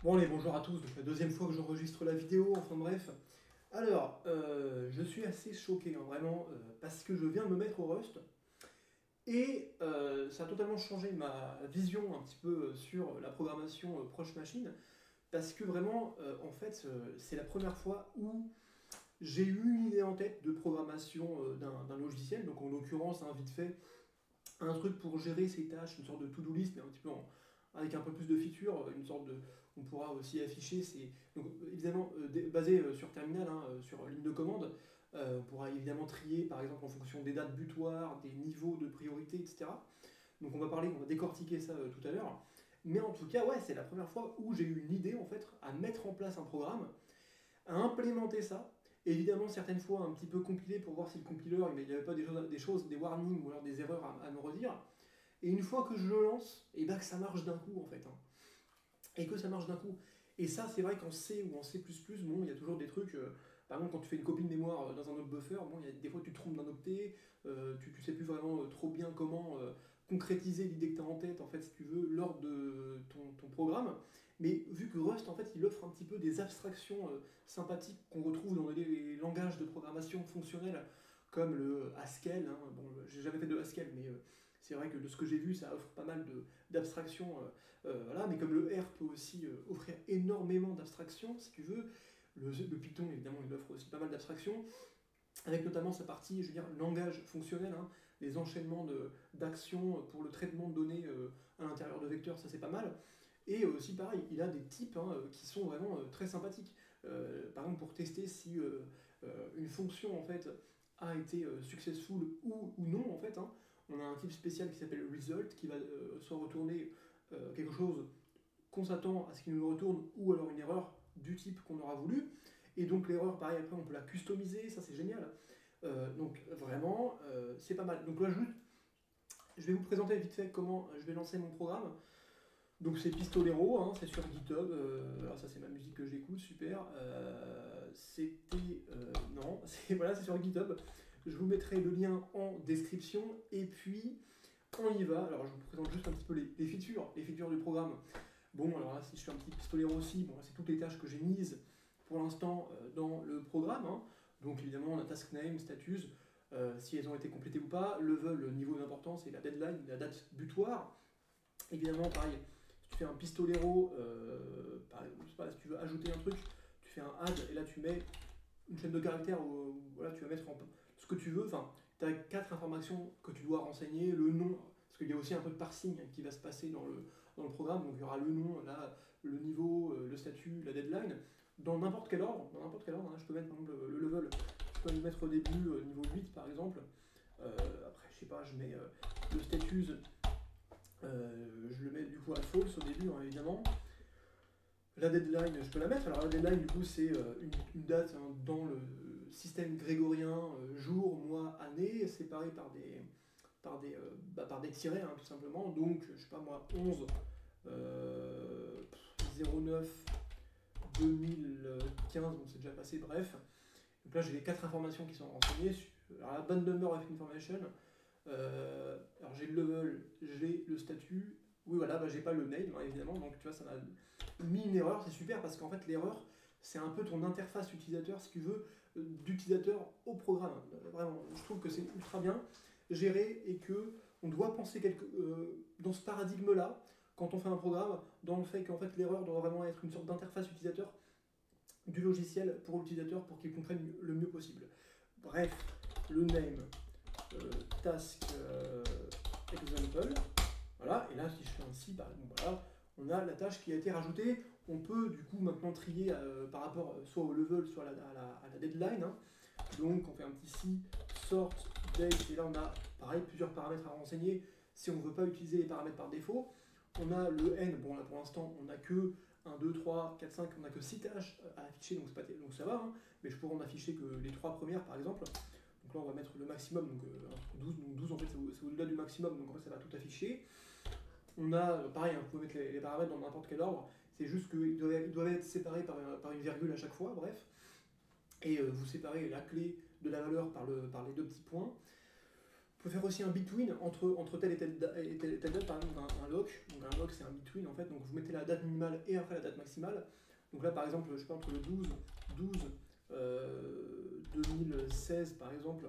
Bon allez, bonjour à tous, donc la deuxième fois que j'enregistre la vidéo, enfin bref. Alors, je suis assez choqué, hein, vraiment, parce que je viens de me mettre au Rust, et ça a totalement changé ma vision un petit peu sur la programmation proche machine, parce que vraiment, en fait, c'est la première fois où j'ai eu une idée en tête de programmation d'un logiciel, donc en l'occurrence, hein, vite fait, un truc pour gérer ses tâches, une sorte de to-do list, mais un petit peu avec un peu plus de features, une sorte de, on pourra aussi afficher, donc évidemment basé sur terminal, hein, sur ligne de commande, on pourra évidemment trier par exemple en fonction des dates butoirs, des niveaux de priorité, etc. Donc on va décortiquer ça tout à l'heure. Mais en tout cas, ouais, c'est la première fois où j'ai eu une idée en fait à mettre en place un programme, à implémenter ça. Évidemment, certaines fois un petit peu compilé pour voir si le compiler, il n'y avait pas des warnings ou alors des erreurs à me redire. Et une fois que je le lance, et ben que ça marche d'un coup en fait, hein. Et que ça marche d'un coup. Et ça, c'est vrai qu'en C ou en C++, bon, il y a toujours des trucs. Par exemple, quand tu fais une copie de mémoire dans un autre buffer, bon, il y a des fois tu te trompes d'un octet, tu sais plus vraiment trop bien comment concrétiser l'idée que tu as en tête, en fait, si tu veux, lors de ton programme. Mais vu que Rust, en fait, il offre un petit peu des abstractions sympathiques qu'on retrouve dans les langages de programmation fonctionnelle, comme le Haskell, hein. Bon, j'ai jamais fait de Haskell, mais c'est vrai que de ce que j'ai vu, ça offre pas mal d'abstractions. Voilà, mais comme le R peut aussi offrir énormément d'abstractions, si tu veux, le Python, évidemment, il offre aussi pas mal d'abstractions, avec notamment sa partie, je veux dire, langage fonctionnel, hein, les enchaînements d'actions pour le traitement de données à l'intérieur de vecteurs, ça c'est pas mal. Et aussi, pareil, il a des types hein, qui sont vraiment très sympathiques. Par exemple, pour tester si une fonction en fait a été successful ou non, en fait, hein, on a un type spécial qui s'appelle result qui va soit retourner quelque chose qu'on s'attend à ce qu'il nous retourne ou alors une erreur du type qu'on aura voulu. Et donc l'erreur, pareil, après on peut la customiser, ça c'est génial. Donc vraiment, c'est pas mal. Donc là, je vais vous présenter vite fait comment je vais lancer mon programme. Donc c'est Pistolero, hein, c'est sur GitHub. Alors ça c'est ma musique que j'écoute, super. Non, voilà, c'est sur GitHub. Je vous mettrai le lien en description. Et puis on y va. Alors je vous présente juste un petit peu les features du programme. Bon, alors là, si je fais un petit pistolero aussi, bon, c'est toutes les tâches que j'ai mises pour l'instant dans le programme, hein. Donc évidemment, on a task name, status, si elles ont été complétées ou pas, level, le niveau d'importance et la deadline, la date butoir. Évidemment, pareil, si tu fais un pistolero, je sais pas, si tu veux ajouter un truc, tu fais un add et là tu mets une chaîne de caractères où voilà, tu vas mettre ce que tu veux. Enfin, tu as 4 informations que tu dois renseigner, le nom, parce qu'il y a aussi un peu de parsing qui va se passer dans le programme. Donc il y aura le nom, là, le niveau, le statut, la deadline. Dans n'importe quel ordre, hein, je peux mettre par exemple le level, je peux le mettre au début, niveau 8 par exemple. Après, je sais pas, je mets le status, je le mets du coup à false au début, hein, évidemment. La deadline, je peux la mettre. Alors la deadline, du coup, c'est une date hein, dans le système grégorien, jour, mois, année, séparé par des tirets, hein, tout simplement. Donc, je sais pas moi, 11, 09, 2015, bon, c'est déjà passé, bref. Donc là, j'ai les 4 informations qui sont renseignées. Alors la band number of information, alors j'ai le level, j'ai le statut. Oui, voilà, bah, j'ai pas le name, hein, évidemment. Donc tu vois, ça m'a mis une erreur. C'est super parce qu'en fait, l'erreur, c'est un peu ton interface utilisateur, si tu veux, d'utilisateur au programme. Vraiment, je trouve que c'est ultra bien géré et que on doit penser dans ce paradigme-là quand on fait un programme, dans le fait qu'en fait l'erreur doit vraiment être une sorte d'interface utilisateur du logiciel pour l'utilisateur pour qu'il comprenne le mieux possible. Bref, le name, task example, voilà, et là si je fais un si, voilà, on a la tâche qui a été rajoutée. On peut du coup maintenant trier par rapport soit au level, soit à la deadline, hein. Donc on fait un petit si, sort, date, et là on a pareil plusieurs paramètres à renseigner si on ne veut pas utiliser les paramètres par défaut. On a le n, bon là pour l'instant on n'a que 1, 2, 3, 4, 5, on n'a que 6 tâches à afficher, donc ça va, hein, mais je pourrais en afficher que les 3 premières par exemple. Donc là on va mettre le maximum, donc 12, donc 12 en fait c'est au-delà du maximum, donc en fait ça va tout afficher. On a, pareil, hein, vous pouvez mettre les paramètres dans n'importe quel ordre, c'est juste qu'ils doivent être séparés par une virgule à chaque fois, bref. Et vous séparez la clé de la valeur par les deux petits points. pouvez faire aussi un between entre telle et telle date, par exemple un lock. Donc un lock c'est un between en fait, donc vous mettez la date minimale et après la date maximale. Donc là par exemple, je sais pas, entre le 12 2016 par exemple,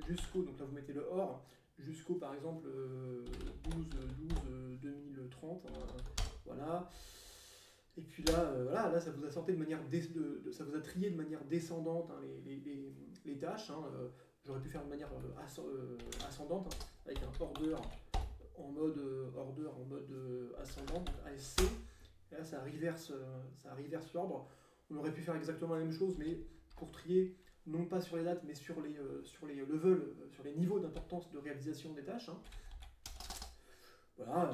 jusqu'au, donc là vous mettez le or, jusqu'au par exemple 12 12 2030, voilà. Et puis là, voilà, là ça vous a sorti de manière ça vous a trié de manière descendante, hein, les tâches. Hein, j'aurais pu faire de manière ascendante, hein, avec un order en mode ascendant, donc ASC. Et là ça reverse l'ordre. On aurait pu faire exactement la même chose, mais pour trier, non pas sur les dates, mais sur les levels, sur les niveaux d'importance de réalisation des tâches. Hein. Voilà,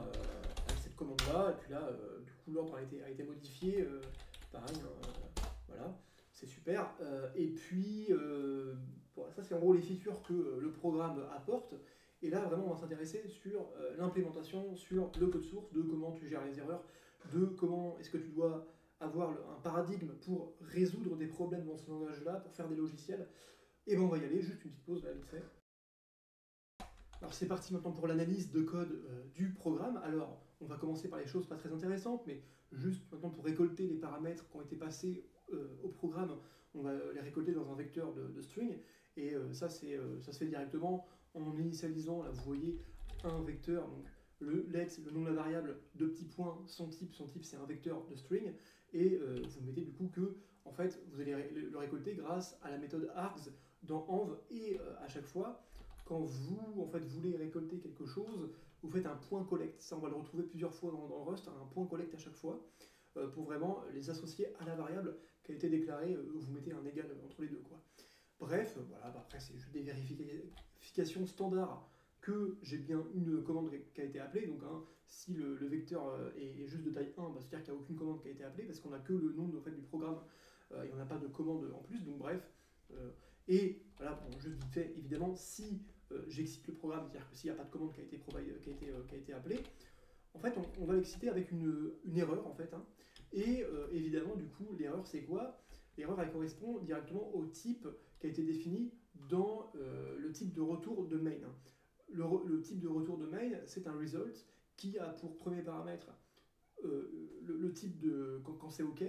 avec cette commande-là, et puis là, du coup, l'ordre a été modifié, pareil, hein, voilà, c'est super. Et puis, bon, ça c'est en gros les features que le programme apporte. Et là, vraiment, on va s'intéresser sur l'implémentation, sur le code source, de comment tu gères les erreurs, de comment est-ce que tu dois avoir un paradigme pour résoudre des problèmes dans ce langage-là, pour faire des logiciels. Et ben on va y aller, juste une petite pause là, vite fait. Alors c'est parti maintenant pour l'analyse de code du programme. Alors on va commencer par les choses pas très intéressantes, mais juste maintenant pour récolter les paramètres qui ont été passés au programme, on va les récolter dans un vecteur de string. Et ça se fait directement en initialisant, là vous voyez, un vecteur, donc le let, le nom de la variable, deux petits points, son type c'est un vecteur de string, et vous mettez du coup que, en fait, vous allez le récolter grâce à la méthode args dans env, et à chaque fois, quand vous en fait, voulez récolter quelque chose, vous faites un point collect. Ça, on va le retrouver plusieurs fois dans Rust, un point collect à chaque fois, pour vraiment les associer à la variable qui a été déclarée, vous mettez un égal entre les deux, quoi. Bref, voilà, bah après c'est juste des vérifications standards que j'ai bien une commande qui a été appelée. Donc hein, si le vecteur est juste de taille 1, bah, c'est-à-dire qu'il n'y a aucune commande qui a été appelée, parce qu'on n'a que le nom en fait, du programme, et on n'a pas de commande en plus, donc bref. Et voilà, bon, juste vite fait, évidemment, si j'excite le programme, c'est-à-dire que s'il n'y a pas de commande qui a été appelée, en fait on va l'exciter avec une erreur en fait. Hein. Et évidemment, du coup, l'erreur c'est quoi? L'erreur elle correspond directement au type qui a été défini dans le type de retour de main. Le type de retour de main, c'est un result qui a pour premier paramètre le type de quand c'est OK,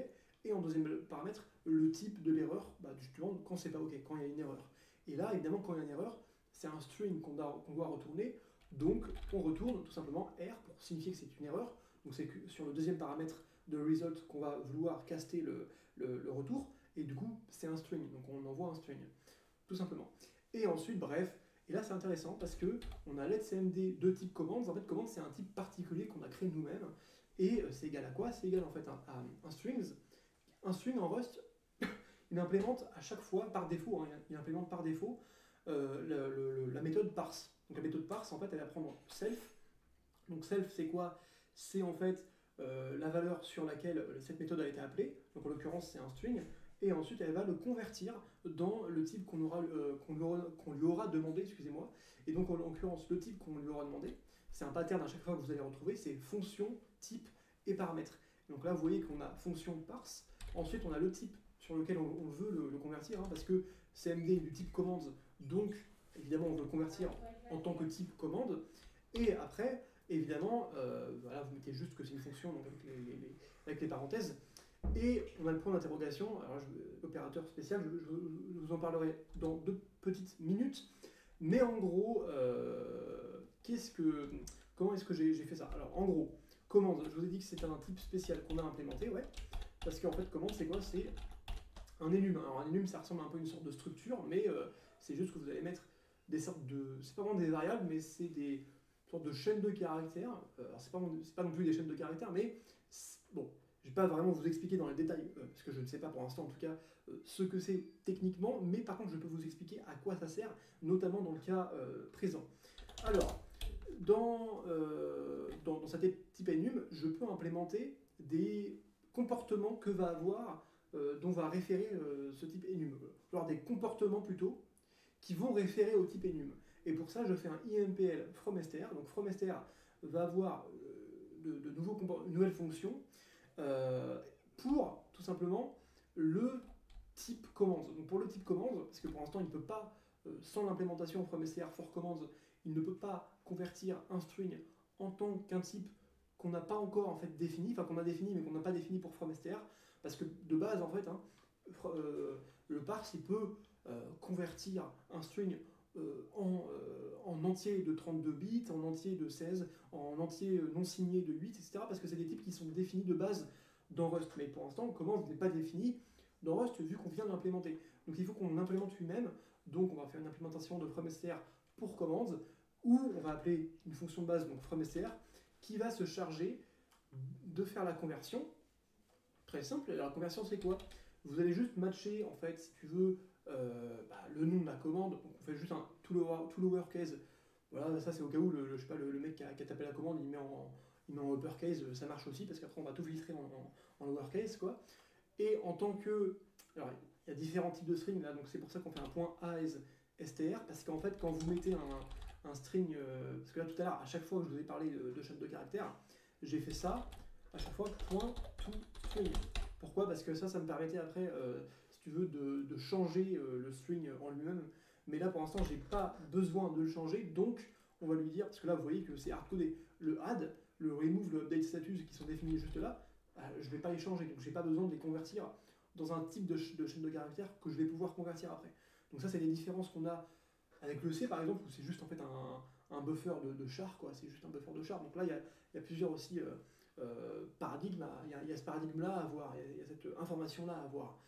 et en deuxième paramètre, le type de l'erreur, bah, justement quand c'est pas OK, quand il y a une erreur. Et là, évidemment, quand il y a une erreur, c'est un string qu'on doit retourner, donc on retourne tout simplement R pour signifier que c'est une erreur. Donc c'est sur le deuxième paramètre de result qu'on va vouloir caster le retour, et du coup c'est un string, donc on envoie un string, tout simplement. Et ensuite, bref, et là c'est intéressant parce que on a letCMD de type commands. En fait, command c'est un type particulier qu'on a créé nous-mêmes, et c'est égal à quoi? C'est égal en fait à un strings. Un string en Rust, il implémente à chaque fois par défaut, hein, il implémente par défaut la méthode parse. Donc la méthode parse, en fait, elle va prendre self. Donc self, c'est quoi? C'est en fait la valeur sur laquelle cette méthode a été appelée. Donc en l'occurrence, c'est un string. Et ensuite, elle va le convertir dans le type qu'on lui aura demandé, excusez-moi. Et donc en l'occurrence, le type qu'on lui aura demandé, c'est un pattern à chaque fois que vous allez retrouver, c'est fonction, type et paramètre. Donc là, vous voyez qu'on a fonction parse. Ensuite, on a le type sur lequel on veut le convertir, hein, parce que CMD est du type commands, donc évidemment on veut le convertir en tant que type commande. Et après, évidemment, voilà, vous mettez juste que c'est une fonction, donc avec les parenthèses. Et on a le point d'interrogation, alors opérateur spécial, je vous en parlerai dans 2 petites minutes. Mais en gros, comment est-ce que j'ai fait ça? Alors en gros, commande, je vous ai dit que c'était un type spécial qu'on a implémenté, ouais. Parce qu'en fait, commande, c'est quoi? C'est un enum. Alors un enum, ça ressemble un peu à une sorte de structure, mais c'est juste que vous allez mettre des sortes de... C'est pas vraiment des variables, mais c'est des sortes de chaînes de caractères. Alors c'est pas non plus des chaînes de caractères, mais bon, je vais pas vraiment vous expliquer dans les détails, parce que je ne sais pas pour l'instant en tout cas ce que c'est techniquement, mais par contre je peux vous expliquer à quoi ça sert, notamment dans le cas présent. Alors, dans cet type enum, je peux implémenter des comportements que va avoir, dont va référer ce type enum. Alors des comportements plutôt, qui vont référer au type enum. Et pour ça, je fais un impl from str. Donc from str va avoir de nouvelles fonctions pour tout simplement le type commands. Donc pour le type commands, parce que pour l'instant il ne peut pas, sans l'implémentation from str for commands, il ne peut pas convertir un string en tant qu'un type qu'on n'a pas encore en fait défini, enfin qu'on a défini mais qu'on n'a pas défini pour FromStr, parce que de base en fait, hein, le parse il peut convertir un string en entier de 32 bits, en entier de 16, en entier non signé de 8, etc. Parce que c'est des types qui sont définis de base dans Rust. Mais pour l'instant, comment n'est pas défini dans Rust vu qu'on vient de l'implémenter. Donc il faut qu'on implémente lui-même. Donc on va faire une implémentation de FromStr pour commands, où on va appeler une fonction de base, donc FromStr, qui va se charger de faire la conversion. Très simple, la conversion c'est quoi? Vous allez juste matcher, en fait, si tu veux, le nom de la commande. Donc on fait juste un to lowercase. Voilà, ça c'est au cas où je sais pas, le mec qui a tapé la commande, il met en uppercase, ça marche aussi, parce qu'après on va tout filtrer en lowercase, quoi. Et en tant que... Alors, il y a différents types de strings, là, donc c'est pour ça qu'on fait un point as str, parce qu'en fait, quand vous mettez un string... parce que là, tout à l'heure, à chaque fois que je vous ai parlé de chaîne de caractères, j'ai fait ça, à chaque fois, point to string. Pourquoi? Parce que ça me permettait après, si tu veux, de changer le string en lui-même. Mais là, pour l'instant, j'ai pas besoin de le changer, donc on va lui dire, parce que là, vous voyez que c'est hardcodé. Le add, le remove, le update status qui sont définis juste là, je ne vais pas les changer, donc j'ai pas besoin de les convertir dans un type de chaîne de caractères que je vais pouvoir convertir après. Donc ça, c'est les différences qu'on a avec le C, par exemple, où c'est juste en fait un buffer de char, quoi. C'est juste un buffer de char. Donc là, il y a plusieurs aussi paradigmes. Il y a ce paradigme-là à avoir, il y a cette information-là à avoir.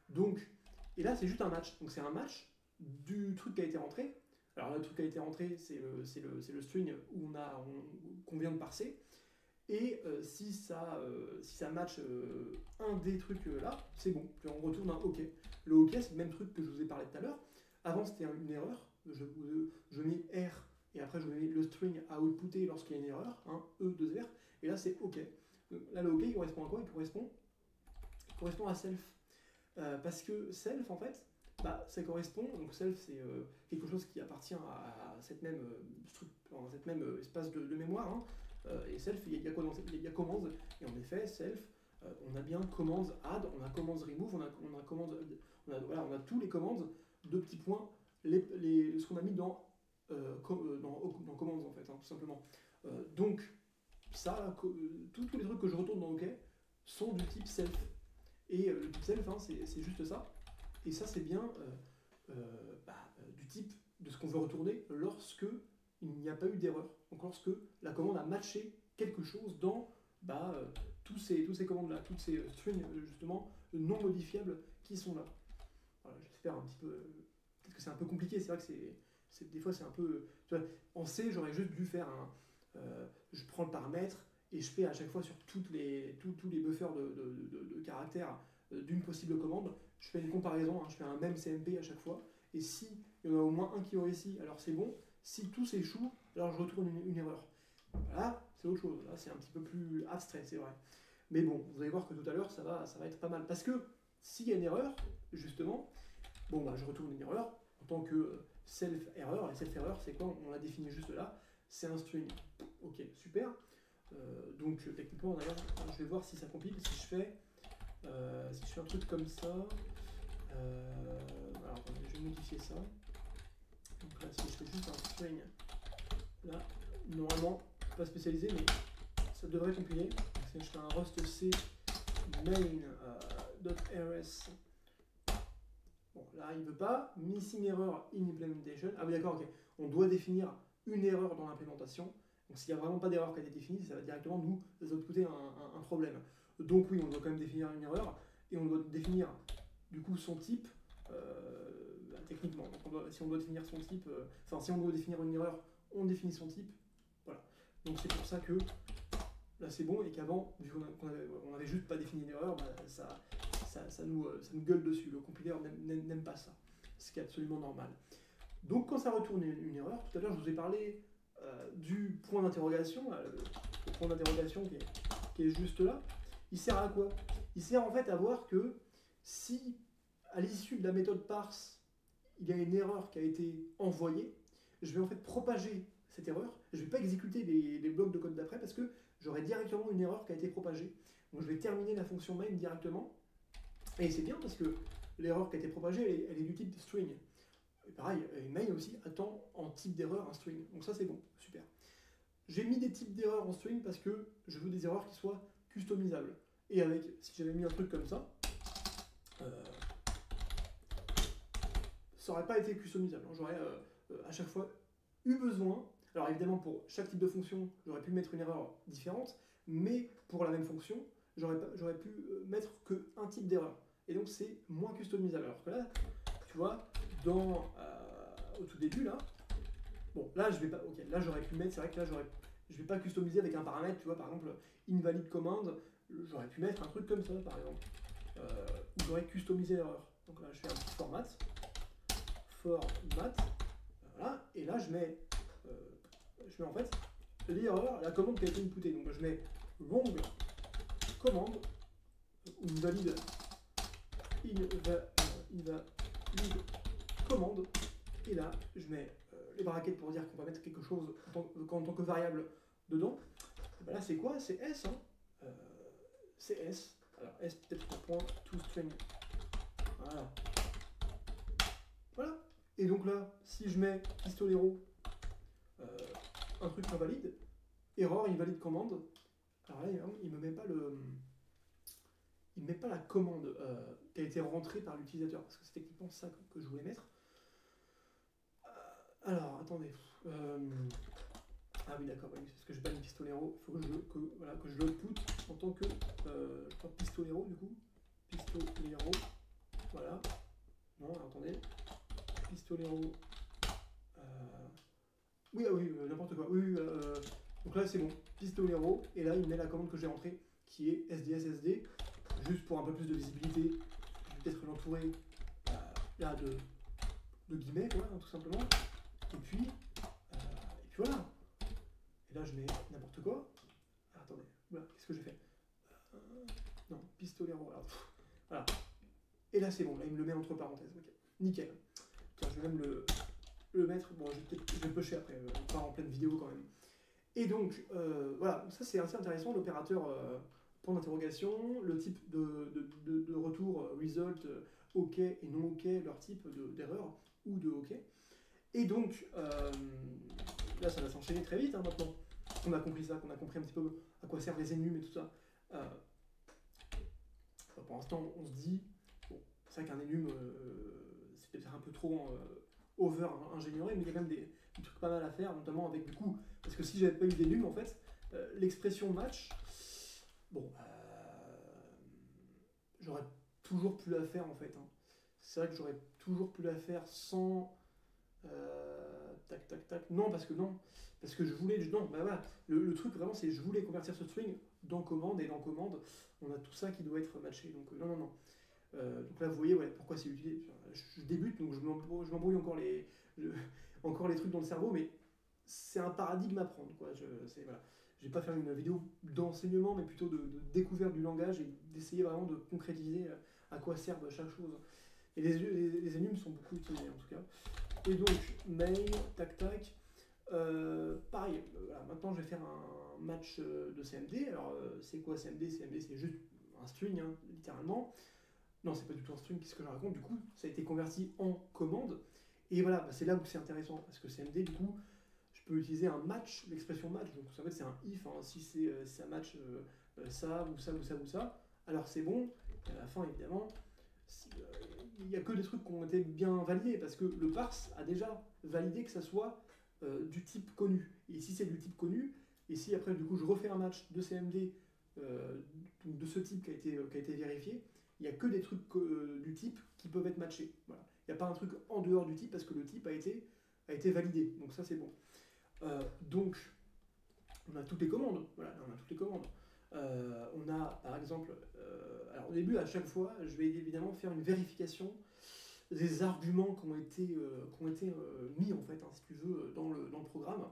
Donc, et là, c'est juste un match. Donc c'est un match du truc qui a été rentré. Alors là, le truc qui a été rentré, c'est le string qu'on vient de parser. Et si ça match un des trucs là, c'est bon. Puis on retourne un OK. Le OK, c'est le même truc que je vous ai parlé tout à l'heure. Avant, c'était une erreur. Je mets R et après, je mets le string à outputer lorsqu'il y a une erreur. Hein, E, 2 R. Et là, c'est OK. Là, le OK, il correspond à quoi? Il correspond à self. Parce que self, en fait, ça correspond. Donc, self, c'est quelque chose qui appartient à cette même, cette même espace de mémoire. Hein. Et self, il y a quoi dans il y a commands, et en effet, self, on a bien commands add, on a commands remove, on a commands, on a tous les commands de petits points, ce qu'on a mis dans commands en fait, hein, tout simplement. Donc, ça, tous les trucs que je retourne dans OK sont du type self. Et le type self, hein, c'est juste ça. Et ça, c'est bien du type de ce qu'on veut retourner lorsque il n'y a pas eu d'erreur. Donc lorsque la commande a matché quelque chose dans tous ces commandes-là, toutes ces strings justement non modifiables qui sont là. Voilà, j'espère un petit peu... Peut-être que c'est un peu compliqué, c'est vrai que des fois c'est un peu... Tu vois, en C, j'aurais juste dû faire je prends le paramètre et je fais à chaque fois sur tous les buffers de caractères d'une possible commande, je fais une comparaison, hein, je fais un même CMP à chaque fois, et si il y en a au moins un qui réussit, alors c'est bon. Si tous échouent, alors je retourne une erreur. Là, c'est autre chose. Là, c'est un petit peu plus abstrait, c'est vrai. Mais bon, vous allez voir que tout à l'heure, ça va être pas mal. Parce que s'il y a une erreur, justement, je retourne une erreur en tant que self-erreur. Et self-erreur, c'est quoi? On l'a défini juste là. C'est un string. Ok, super. Donc, techniquement, d'ailleurs, je vais voir si ça compile. Si je fais un truc comme ça... alors, je vais modifier ça. Donc là, si je fais juste un string, là, normalement, pas spécialisé, mais ça devrait compiler. Si je fais un rust c main.rs, bon, là, il ne veut pas. Missing error in implementation. Ah oui, d'accord, ok. On doit définir une erreur dans l'implémentation. Donc s'il n'y a vraiment pas d'erreur qui a été définie, ça va directement nous outputer un problème. Donc oui, on doit quand même définir une erreur, et on doit définir du coup son type. Techniquement, donc si on doit définir son type, si on doit définir une erreur, on définit son type. Voilà. Donc c'est pour ça que là c'est bon, et qu'avant, vu qu'on n'avait juste pas défini une erreur, ça nous gueule dessus. Le compilateur n'aime pas ça, ce qui est absolument normal. Donc quand ça retourne une erreur, tout à l'heure je vous ai parlé du point d'interrogation, le point d'interrogation qui est juste là. Il sert à quoi? Il sert en fait à voir que si à l'issue de la méthode parse, il y a une erreur qui a été envoyée, je vais en fait propager cette erreur. Je ne vais pas exécuter les blocs de code d'après parce que j'aurai directement une erreur qui a été propagée. Donc je vais terminer la fonction main directement. Et c'est bien parce que l'erreur qui a été propagée, elle est du type string. Et pareil, et main aussi attend en type d'erreur un string. Donc ça c'est bon, super. J'ai mis des types d'erreurs en string parce que je veux des erreurs qui soient customisables. Et avec, si j'avais mis un truc comme ça n'aurait pas été customisable. J'aurais à chaque fois eu besoin. Alors évidemment, pour chaque type de fonction, j'aurais pu mettre une erreur différente, mais pour la même fonction, j'aurais pu mettre qu'un type d'erreur. Et donc c'est moins customisable. Alors que là, tu vois, au tout début, là, bon, là, je vais pas. Ok, là, j'aurais pu mettre. C'est vrai que là, je vais pas customiser avec un paramètre, tu vois, par exemple, invalid command. J'aurais pu mettre un truc comme ça, par exemple, où j'aurais customisé l'erreur. Donc là, je fais un petit format, voilà, et là, je mets en fait l'erreur, la commande qui a été inputée. Donc je mets long commande ou invalid commande, et là, je mets les brackets pour dire qu'on va mettre quelque chose en tant que variable dedans. Ben là, c'est quoi? C'est S. Hein. C'est S. Alors, S peut-être pour point to string. Voilà. Voilà. Et donc là, si je mets pistolero, un truc invalide, erreur, invalide commande, alors là, il me met pas la commande qui a été rentrée par l'utilisateur, parce que c'est techniquement ça que je voulais mettre. Alors, attendez. Ah oui, d'accord, oui, c'est ce que j'ai pas mis pistolero. Il faut que je l'output en tant que je crois pistolero du coup. Pistolero. Voilà. Non, attendez. Pistolero. Oui, ah oui, n'importe quoi. Oui, donc là c'est bon. Pistolero. Et là il met la commande que j'ai rentrée qui est SDSSD. Juste pour un peu plus de visibilité. Je vais peut-être l'entourer là de guillemets, quoi, hein, tout simplement. Et puis voilà. Et là, je mets n'importe quoi. Ah, attendez, voilà, qu'est-ce que j'ai fait non, pistolero. Alors, voilà. Et là, c'est bon. Là, il me le met entre parenthèses. Ok, nickel. Tiens, je vais même le mettre. Bon, je vais pusher après. On part en pleine vidéo quand même. Et donc, voilà. Ça, c'est assez intéressant. L'opérateur point d'interrogation, le type de retour result, OK et non OK, leur type d'erreur ou de OK. Et donc, là, ça va s'enchaîner très vite, hein, maintenant. On a compris ça, qu'on a compris un petit peu à quoi servent les enums et tout ça. Pour l'instant, on se dit, bon, c'est vrai qu'un enum, c'est peut-être un peu trop over-ingénieur, mais il y a quand même des trucs pas mal à faire, notamment avec, du coup, parce que si j'avais pas eu d'enum, en fait, l'expression match, bon, j'aurais toujours pu la faire, en fait. Hein. C'est vrai que j'aurais toujours pu la faire sans... tac, tac, tac. Non, parce que je voulais. Non, bah voilà. Le truc vraiment, c'est je voulais convertir ce string dans commande, et dans commande, on a tout ça qui doit être matché. Donc, non. Donc là, vous voyez, ouais, pourquoi c'est utilisé. Je débute, donc je m'embrouille encore les trucs dans le cerveau, mais c'est un paradigme à prendre, quoi. Voilà. Je vais pas faire une vidéo d'enseignement, mais plutôt de découverte du langage et d'essayer vraiment de concrétiser à quoi servent chaque chose. Et les enums sont beaucoup utilisés, en tout cas. Et donc, mail, tac tac. Pareil, voilà, maintenant je vais faire un match de CMD. Alors, c'est quoi CMD? CMD, c'est juste un string, hein, littéralement. Non, c'est pas du tout un string, qu'est-ce que je raconte? Du coup, ça a été converti en commande. Et voilà, bah, c'est là où c'est intéressant, parce que CMD, du coup, je peux utiliser un match, l'expression match. Donc, en fait, c'est un if, hein, si ça match ça, ou ça, ou ça, ou ça. Alors, c'est bon. Et à la fin, évidemment, il n'y a que des trucs qui ont été bien validés, parce que le parse a déjà validé que ça soit du type connu. Et si c'est du type connu, et si après du coup je refais un match de CMD de ce type qui a été vérifié, il n'y a que des trucs du type qui peuvent être matchés. Voilà. Il n'y a pas un truc en dehors du type parce que le type a été validé. Donc ça c'est bon. Donc on a toutes les commandes. Voilà, on a toutes les commandes. On a par exemple, alors au début à chaque fois, je vais évidemment faire une vérification des arguments qui ont été mis en fait, hein, si tu veux, dans le programme.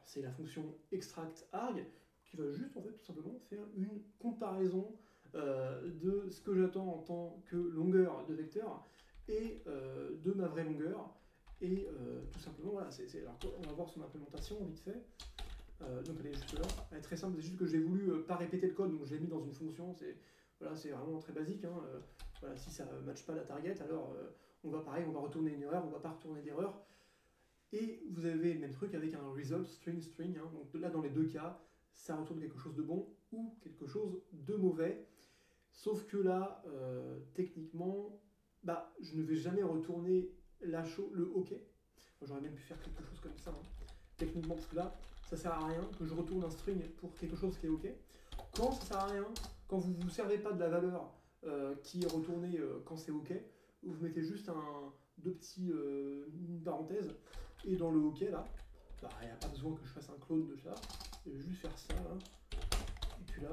C'est la fonction extract arg qui va juste en fait tout simplement faire une comparaison de ce que j'attends en tant que longueur de vecteur et de ma vraie longueur. Et tout simplement, voilà, alors, on va voir son implémentation vite fait. Donc elle est juste là, elle est très simple, c'est juste que j'ai voulu pas répéter le code, donc je l'ai mis dans une fonction. Voilà, c'est vraiment très basique. Hein. Voilà, si ça ne matche pas la target, alors on va retourner une erreur, on ne va pas retourner d'erreur. Et vous avez le même truc avec un result string. Hein. Donc là, dans les deux cas, ça retourne quelque chose de bon ou quelque chose de mauvais. Sauf que là, techniquement, bah, je ne vais jamais retourner le OK. J'aurais même pu faire quelque chose comme ça, hein, techniquement, parce que là, ça sert à rien que je retourne un string pour quelque chose qui est OK. Quand ça sert à rien, quand vous ne vous servez pas de la valeur qui est retournée quand c'est OK, vous mettez juste une parenthèse, et dans le OK, là, bah, il n'y a pas besoin que je fasse un clone de ça, je vais juste faire ça, là. Et puis là,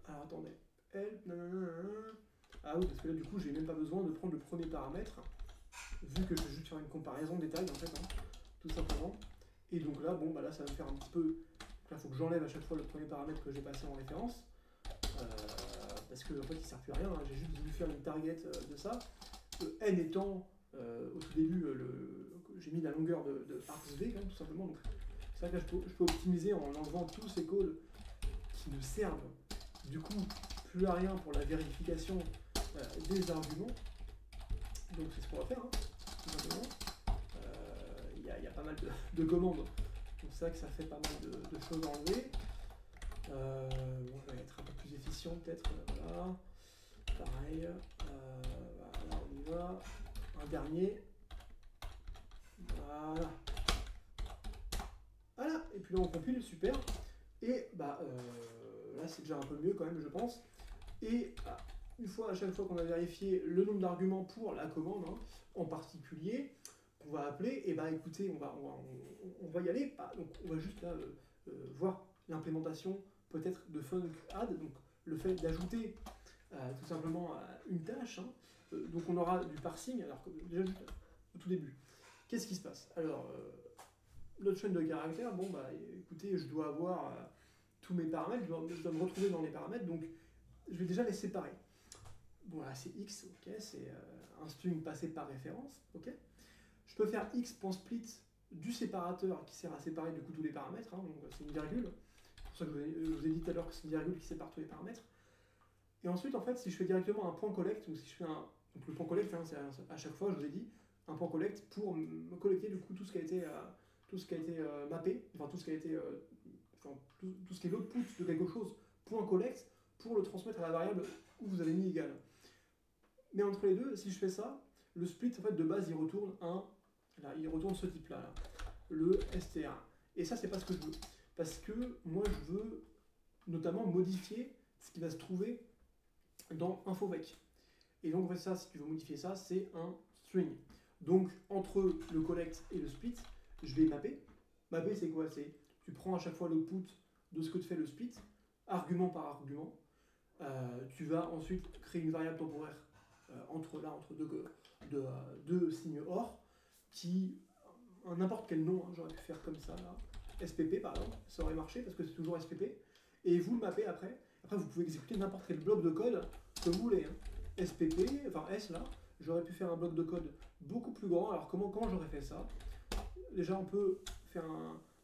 alors attendez, help, ah oui, parce que là, du coup, j'ai même pas besoin de prendre le premier paramètre, vu que je vais juste faire une comparaison des tailles, en fait, hein, tout simplement. Et donc là, bon, bah là, ça va me faire un petit peu... Là, il faut que j'enlève à chaque fois le premier paramètre que j'ai passé en référence, parce que en fait, il ne sert plus à rien, hein. J'ai juste voulu faire une target de ça. N étant, au tout début, j'ai mis la longueur de arcs V, tout simplement. Donc, c'est vrai que là, je peux optimiser en enlevant tous ces calls qui ne servent, du coup, plus à rien pour la vérification des arguments. Donc, c'est ce qu'on va faire, hein, tout simplement. Il y a pas mal de commandes. Donc, c'est vrai que ça fait pas mal de choses à enlever. Bon, je vais être un peu plus efficient, peut-être. Voilà. Pareil. Voilà, on y va. Un dernier. Voilà. Voilà. Et puis là, on compile, super. Et bah, là, c'est déjà un peu mieux quand même, je pense. Et une fois, à chaque fois qu'on a vérifié le nombre d'arguments pour la commande, hein, en particulier, qu'on va appeler, et bah écoutez, on va y aller. Donc, on va juste là voir l'implémentation peut-être de func_add, donc le fait d'ajouter tout simplement une tâche. Hein. Donc on aura du parsing, alors que déjà au tout début. Qu'est-ce qui se passe? Alors, notre chaîne de caractères, bon bah écoutez, je dois avoir tous mes paramètres, je dois me retrouver dans les paramètres, donc je vais déjà les séparer. Bon là c'est x, ok, c'est un string passé par référence, ok. Je peux faire x.split du séparateur qui sert à séparer du coup tous les paramètres, hein, donc c'est une virgule. C'est pour ça que je vous ai dit tout à l'heure que c'est une virgule qui sépare tous les paramètres. Et ensuite, en fait, si je fais directement un point collect, ou si je fais un... Donc le point collect, hein, c'est à chaque fois, je vous ai dit, un point collect pour me collecter du coup tout ce qui a été, mappé, enfin tout ce qui a été... tout ce qui est l'output de quelque chose, point collect, pour le transmettre à la variable où vous avez mis égal. Mais entre les deux, si je fais ça, le split, en fait, de base, il retourne là, il retourne ce type-là, là, le str. Et ça, c'est pas ce que je veux. Parce que moi, je veux notamment modifier ce qui va se trouver dans infovec. Et donc, en fait, ça, si tu veux modifier ça, c'est un string. Donc, entre le collect et le split, je vais mapper. Mapper, c'est quoi? C'est tu prends à chaque fois l'output de ce que te fait le split, argument par argument. Tu vas ensuite créer une variable temporaire entre deux signes OR qui, n'importe quel nom, hein, j'aurais pu faire comme ça, là, SPP par exemple, ça aurait marché parce que c'est toujours SPP. Et vous le mappez après. Après, vous pouvez exécuter n'importe quel bloc de code que vous voulez. Hein. SPP, enfin S là, j'aurais pu faire un bloc de code beaucoup plus grand. Alors comment j'aurais fait ça? Déjà, on peut faire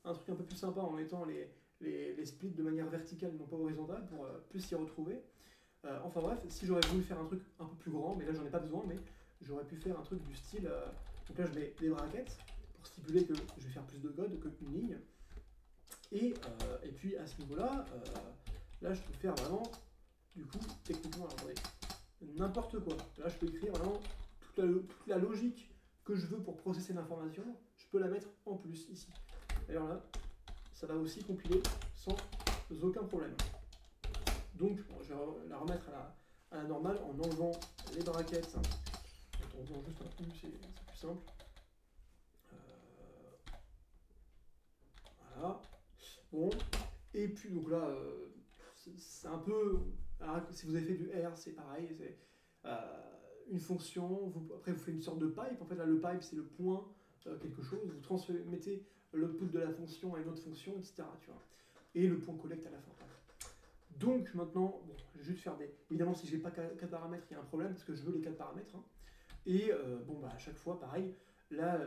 un truc un peu plus sympa en mettant les splits de manière verticale, non pas horizontale, pour plus s'y retrouver. Enfin bref, si j'aurais voulu faire un truc un peu plus grand, mais là j'en ai pas besoin, mais j'aurais pu faire un truc du style... donc là je mets des brackets pour stipuler que je vais faire plus de code qu'une ligne. Et puis à ce niveau-là, là je peux faire vraiment, du coup, techniquement, alors, attendez, n'importe quoi. Là je peux écrire vraiment toute la logique que je veux pour processer l'information, je peux la mettre en plus ici. D'ailleurs là, ça va aussi compiler sans aucun problème. Donc, bon, je vais la remettre à la normale en enlevant les brackets. Hein. En faisant juste un U, c'est plus simple. Voilà. Bon. Et puis, donc là, c'est un peu... Alors, si vous avez fait du R, c'est pareil. C'est une fonction. Après, vous faites une sorte de pipe. En fait, là, le pipe, c'est le point quelque chose. Vous transmettez l'output de la fonction à une autre fonction, etc. Tu vois. Et le point collect à la fin. Donc maintenant, bon, je vais juste faire des... Évidemment, si je n'ai pas 4 paramètres, il y a un problème, parce que je veux les 4 paramètres. Hein. Et bon, bah, à chaque fois, pareil, là,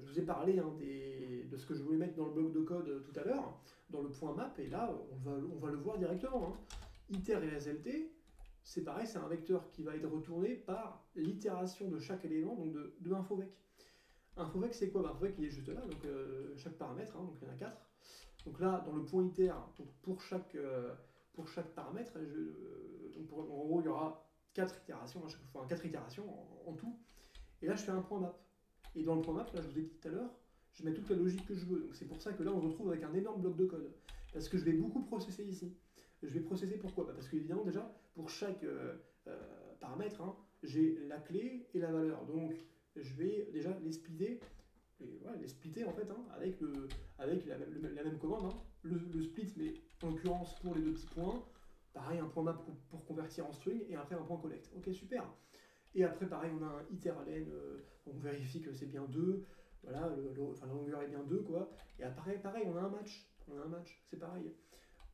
je vous ai parlé hein, de ce que je voulais mettre dans le bloc de code tout à l'heure, dans le point map, et là, on va le voir directement. Hein. iter et SLT, c'est pareil, c'est un vecteur qui va être retourné par l'itération de chaque élément, donc de infovec. Infovec, c'est quoi? Infovec, il est juste là, donc chaque paramètre, hein, donc il y en a 4. Donc là, dans le point iter, donc pour chaque paramètre, donc en gros, il y aura 4 itérations à chaque fois, enfin, 4 itérations en tout. Et là, je fais un point map. Et dans le point map, là, je vous ai dit tout à l'heure, je mets toute la logique que je veux. Donc c'est pour ça que là, on se retrouve avec un énorme bloc de code. Parce que je vais beaucoup processer ici. Je vais processer pourquoi? Parce qu'évidemment, déjà, pour chaque paramètre, hein, j'ai la clé et la valeur. Donc, je vais déjà les splitter, les splitter en fait, hein, avec la même commande. Hein. Le split, mais en l'occurrence pour les deux petits points. Pareil, un point map pour convertir en string et après un point collect. Ok, super. Et après, pareil, on a un iter_len, on vérifie que c'est bien 2. Voilà, la longueur est bien 2, quoi. Et après, pareil, on a un match. C'est pareil.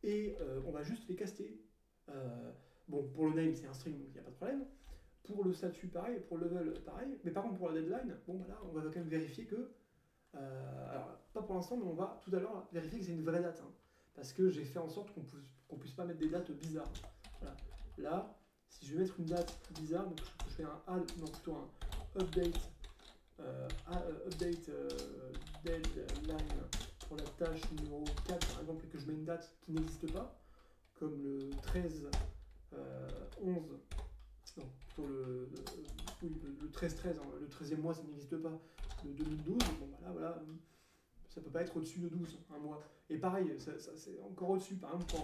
Et on va juste les caster. Bon, pour le name, c'est un string, donc il n'y a pas de problème. Pour le statut, pareil. Pour le level, pareil. Mais par contre, pour la deadline, bon, voilà, on va quand même vérifier que... alors, pas pour l'instant, mais on va tout à l'heure vérifier que c'est une vraie date. Hein, parce que j'ai fait en sorte qu'on puisse pas mettre des dates bizarres. Voilà. Là, si je vais mettre une date bizarre, donc je fais un add, non, plutôt un update, deadline pour la tâche numéro 4, par exemple, et que je mets une date qui n'existe pas, comme le 13, 11, non, plutôt le 13-13, hein, le 13e mois, ça n'existe pas, le 2012, bon, voilà, ça peut pas être au-dessus de 12, un mois. Et pareil, ça c'est encore au-dessus, par exemple,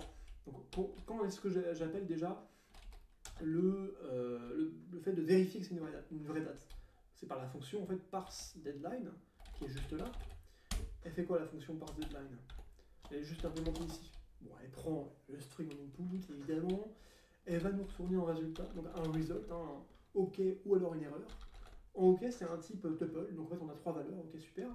quand est-ce que j'appelle déjà le fait de vérifier que c'est une vraie date? C'est par la fonction en fait parse deadline, qui est juste là. Elle fait quoi la fonction parse deadline? Elle est juste implémentée ici. Bon, elle prend le string en input, évidemment. Elle va nous retourner en résultat, donc un result, hein, un OK ou alors une erreur. En OK, c'est un type tuple, donc en fait on a 3 valeurs, OK, super.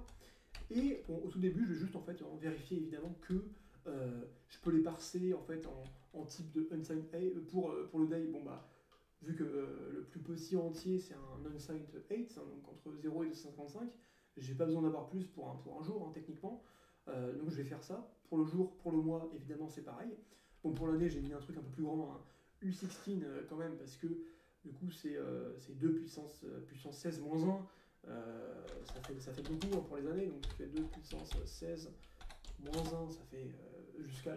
Et bon, au tout début, je vais juste en fait vérifier évidemment que je peux les parser en fait en type de unsigned A. Pour le day, bon bah, vu que le plus petit entier c'est un unsigned 8, hein, donc entre 0 et 255, j'ai pas besoin d'avoir plus pour un jour, hein, techniquement. Donc je vais faire ça. Pour le jour, pour le mois, évidemment c'est pareil. Bon, pour l'année, j'ai mis un truc un peu plus grand, hein, U16 quand même, parce que du coup c'est 2 puissance 16 moins 1. Ça fait beaucoup, hein, pour les années, donc tu fais 2 puissance 16 moins 1, ça fait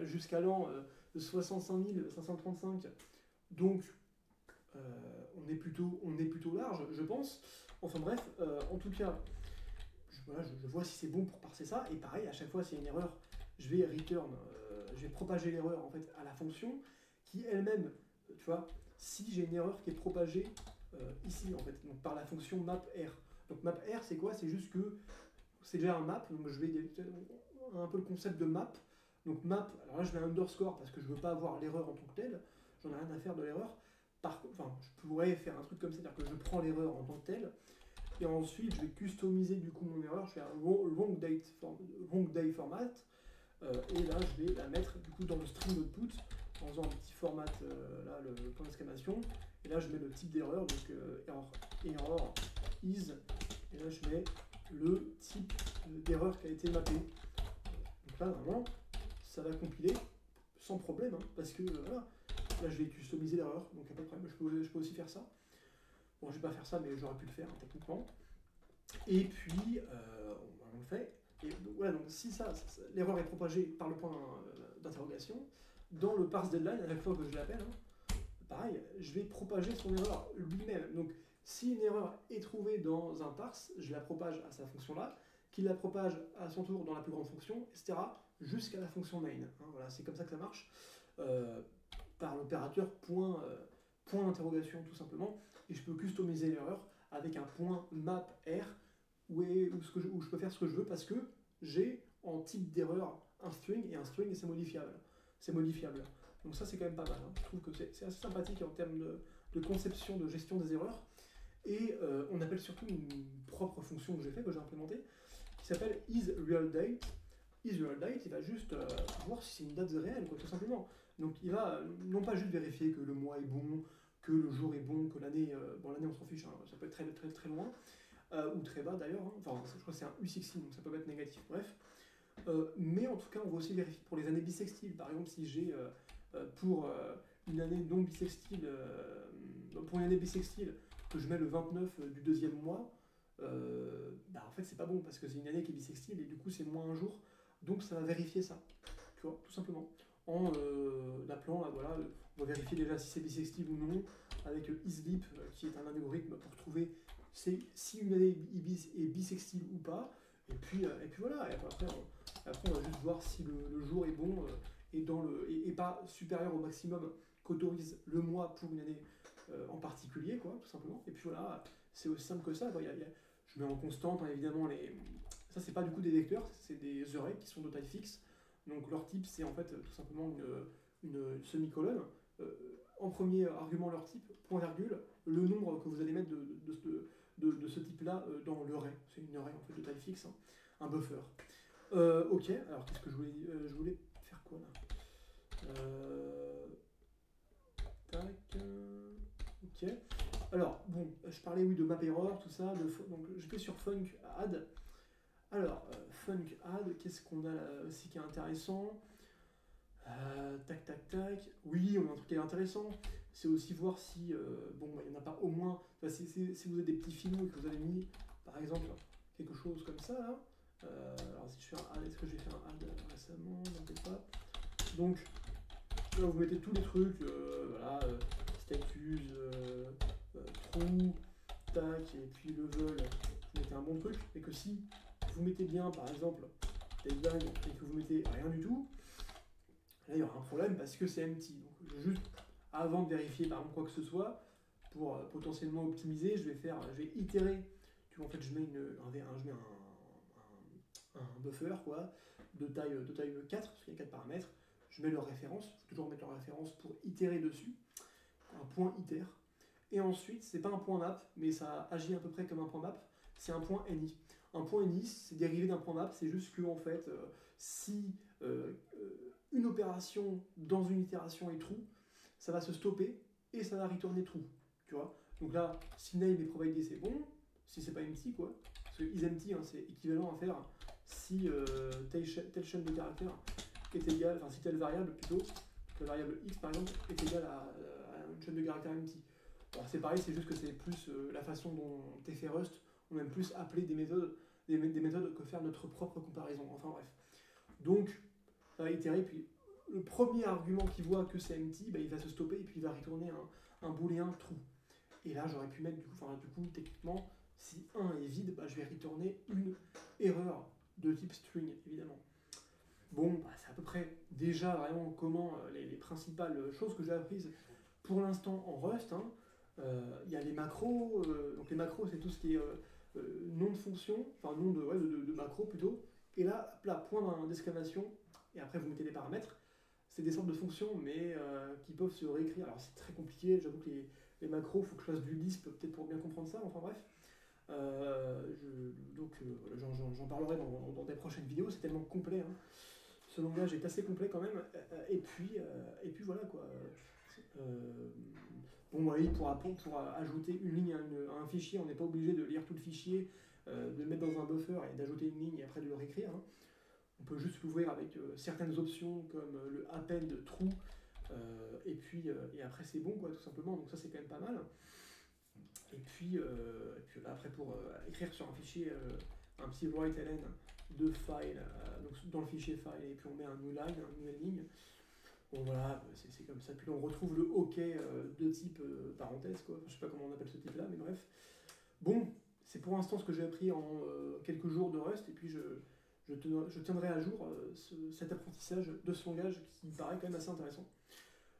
jusqu'à l'an 65 535. Donc on est plutôt large, je pense. Enfin bref, en tout cas, je vois si c'est bon pour parser ça. Et pareil, à chaque fois s'il y a une erreur, je vais propager l'erreur en fait à la fonction qui elle-même, tu vois, si j'ai une erreur qui est propagée ici en fait, donc par la fonction mapr. Donc mapr, c'est quoi? C'est juste que c'est déjà un map, donc je vais un peu le concept de map. Donc map, alors là je mets un underscore parce que je veux pas avoir l'erreur en tant que telle, j'en ai rien à faire de l'erreur. Enfin, je pourrais faire un truc comme ça, c'est-à-dire que je prends l'erreur en tant que telle, et ensuite je vais customiser du coup mon erreur, je fais un wrong day format, et là je vais la mettre du coup dans le string output en faisant un petit format, là le point d'exclamation, et là je mets le type d'erreur, donc error is, et là je mets le type d'erreur qui a été mappé. Donc là vraiment ça va compiler sans problème, hein, parce que voilà, là je vais customiser l'erreur, donc il n'y a pas de problème, je peux aussi faire ça. Bon, je vais pas faire ça, mais j'aurais pu le faire, hein, techniquement. Et puis on le fait. Et donc, voilà, donc si l'erreur est propagée par le point d'interrogation, dans le parse deadline, à chaque fois que je l'appelle, hein, pareil, je vais propager son erreur lui-même. Donc si une erreur est trouvée dans un parse, je la propage à sa fonction là, qui la propage à son tour dans la plus grande fonction, etc., jusqu'à la fonction main. Hein, voilà, c'est comme ça que ça marche, par l'opérateur point d'interrogation tout simplement, et je peux customiser l'erreur avec un point mapr où je peux faire ce que je veux parce que j'ai en type d'erreur un string, et un string c'est modifiable. Donc ça c'est quand même pas mal, hein. Je trouve que c'est assez sympathique en termes de conception, de gestion des erreurs. Et on appelle surtout une propre fonction que j'ai implémentée, qui s'appelle isRealDate. IsRealDate, il va juste voir si c'est une date réelle, quoi, tout simplement. Donc il va non pas juste vérifier que le mois est bon, que le jour est bon, que l'année, bon l'année on s'en fiche, hein, ça peut être très loin, ou très bas d'ailleurs, hein. Enfin je crois que c'est un U16, donc ça peut être négatif, bref. Mais en tout cas on va aussi vérifier pour les années bissextiles, par exemple si j'ai pour une année non bissextile, pour une année bissextile, que je mets le 29 du deuxième mois, bah en fait c'est pas bon parce que c'est une année qui est bissextile et du coup c'est moins un jour, donc ça va vérifier ça, tu vois, tout simplement. En appelant, là, voilà, on va vérifier déjà si c'est bissextile ou non, avec Isleap, qui est un algorithme pour trouver si une année est bissextile ou pas, et puis voilà, et après on va juste voir si le jour est bon et pas supérieur au maximum qu'autorise le mois pour une année en particulier, quoi, tout simplement. Et puis voilà, c'est aussi simple que ça, quoi. Je mets en constante, hein, évidemment, ça c'est pas du coup des vecteurs, c'est des arrays qui sont de taille fixe. Donc leur type c'est en fait tout simplement une semi-colonne. En premier argument leur type, point virgule, le nombre que vous allez mettre de ce type-là dans l'array. C'est une array en fait de taille fixe, hein, un buffer. Ok, alors qu'est-ce que je voulais faire quoi là Tac. Ok. Alors, bon, je parlais oui de map error, tout ça. Donc j'étais sur Funk Add. Alors, Funk Add, qu'est-ce qu'on a là aussi qui est intéressant? Tac, tac, tac. Oui, on a un truc qui est intéressant. C'est aussi voir si, bon, il n'y en a pas au moins. Enfin, si vous avez des petits filons et que vous avez mis, par exemple, quelque chose comme ça, là. Alors, si je fais un add, est-ce que j'ai fait un add récemment? Non, peut-être pas. Donc, là, vous mettez tous les trucs, voilà, status, true, tac, et puis level, vous mettez un bon truc. Et que si vous mettez bien, par exemple, deadline, et que vous mettez rien du tout, là, il y aura un problème parce que c'est empty. Donc, juste avant de vérifier par exemple quoi que ce soit, pour potentiellement optimiser, je vais itérer. Tu vois, en fait, je mets un buffer quoi, de taille 4, parce qu'il y a 4 paramètres. Je mets leur référence, il faut toujours mettre leur référence pour itérer dessus, un point iter. Et ensuite, c'est pas un point map, mais ça agit à peu près comme un point map, c'est un point ni. Un point ni, c'est dérivé d'un point map, c'est juste que en fait, si une opération dans une itération est true, ça va se stopper et ça va retourner true, tu vois. Donc là, si name est provided, c'est bon, si c'est pas empty, quoi. Parce que isEmpty, hein, c'est équivalent à faire si telle chaîne de caractères est égale, enfin si telle variable plutôt, la variable x par exemple, est égale à une chaîne de caractères empty. Alors c'est pareil, c'est juste que c'est plus la façon dont t'es fait Rust, on aime plus appeler des méthodes que faire notre propre comparaison, enfin bref. Donc, ça va itérer, puis le premier argument qui voit que c'est empty, bah, il va se stopper et puis il va retourner un booléen true. Et là, j'aurais pu mettre, du coup, techniquement, si 1 est vide, bah, je vais retourner une erreur de type string, évidemment. Bon, bah, c'est à peu près déjà vraiment comment les principales choses que j'ai apprises pour l'instant en Rust. Hein. Il y a les macros, donc les macros c'est tout ce qui est nom de fonction, enfin nom de macro plutôt, et là, point d'exclamation, et après vous mettez des paramètres. C'est des sortes de fonctions, mais qui peuvent se réécrire. Alors c'est très compliqué, j'avoue que les macros, il faut que je fasse du Lisp peut-être pour bien comprendre ça, enfin bref. J'en parlerai dans des prochaines vidéos, c'est tellement complet. Hein. Ce langage est assez complet quand même, et puis voilà quoi. Bon, oui, pour ajouter une ligne à un fichier, on n'est pas obligé de lire tout le fichier, de le mettre dans un buffer et d'ajouter une ligne et après de le réécrire. Hein. On peut juste l'ouvrir avec certaines options comme le append true, et après c'est bon, quoi, tout simplement. Donc ça c'est quand même pas mal. Et puis là, après pour écrire sur un fichier, un petit write-ln de file, donc dans le fichier file, et puis on met un new line, une nouvelle ligne. Bon voilà, c'est comme ça. Puis là, on retrouve le OK de type parenthèse, quoi. Je sais pas comment on appelle ce type-là, mais bref. Bon, c'est pour l'instant ce que j'ai appris en quelques jours de Rust, et puis je tiendrai à jour cet apprentissage de ce langage qui me paraît quand même assez intéressant.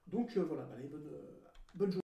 Donc voilà, allez, bonne journée.